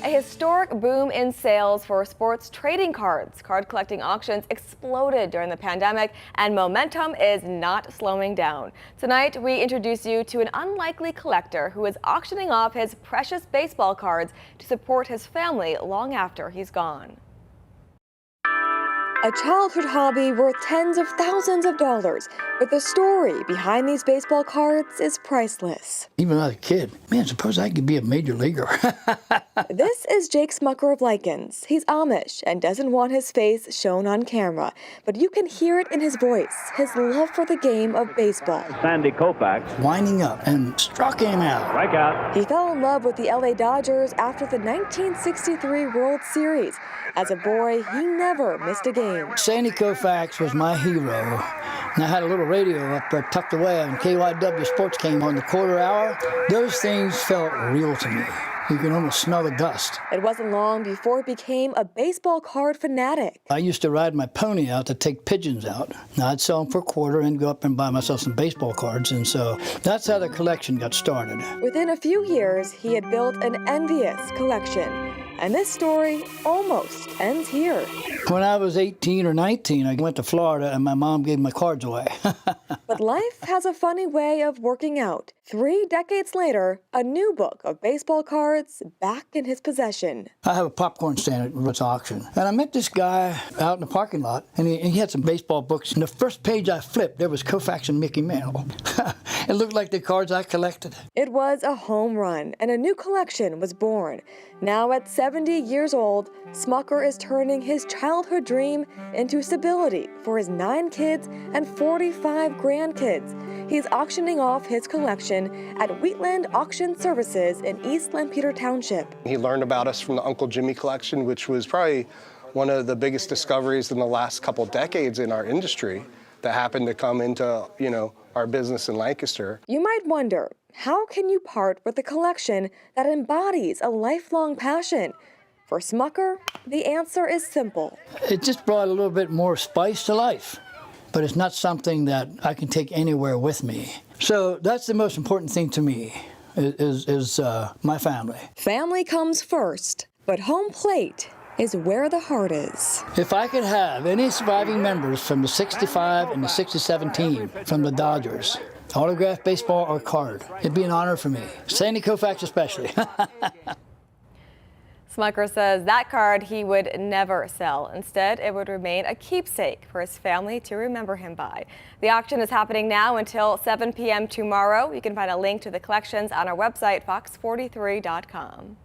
A historic boom in sales for sports trading cards. Card collecting auctions exploded during the pandemic, and momentum is not slowing down. Tonight, we introduce you to an unlikely collector who is auctioning off his precious baseball cards to support his family long after he's gone. A childhood hobby worth tens of thousands of dollars, but the story behind these baseball cards is priceless. Even as a kid, man, suppose I could be a major leaguer. This is Jake Smucker of Lykens. He's Amish and doesn't want his face shown on camera, but you can hear it in his voice, his love for the game of baseball. Sandy Koufax Winding up and struck him out. strikeout. He fell in love with the LA Dodgers after the 1963 World Series. As a boy, he never missed a game. Sandy Koufax was my hero. And I had a little radio up there tucked away, and KYW Sports came on the quarter hour. Those things felt real to me. You can almost smell the dust. It wasn't long before he became a baseball card fanatic. I used to ride my pony out to take pigeons out. Now, I'd sell them for a quarter and go up and buy myself some baseball cards, and so that's how the collection got started. Within a few years, he had built an envious collection. And this story almost ends here. When I was 18 or 19, I went to Florida and my mom gave my cards away. But life has a funny way of working out. 3 decades later, a new book of baseball cards back in his possession. I have a popcorn stand at its auction. And I met this guy out in the parking lot, and he had some baseball books. And the first page I flipped, there was Koufax and Mickey Mantle. It looked like the cards I collected. It was a home run, and a new collection was born. Now at 70 years old, Smucker is turning his childhood dream into stability for his 9 kids and 45 grandkids. He's auctioning off his collection at Wheatland Auction Services in East Lampeter Township. He learned about us from the Uncle Jimmy collection, which was probably one of the biggest discoveries in the last couple decades in our industry that happened to come into, our business in Lancaster. You might wonder, how can you part with a collection that embodies a lifelong passion? For Smucker, the answer is simple. It just brought a little bit more spice to life, but it's not something that I can take anywhere with me. So that's the most important thing to me, is my family. Family comes first, but home plate is where the heart is. If I could have any surviving members from the 65 and the 67 team from the Dodgers, autographed baseball or card, it'd be an honor for me. Sandy Koufax especially. Smucker says that card he would never sell. Instead, it would remain a keepsake for his family to remember him by. The auction is happening now until 7 p.m. tomorrow. You can find a link to the collections on our website, fox43.com.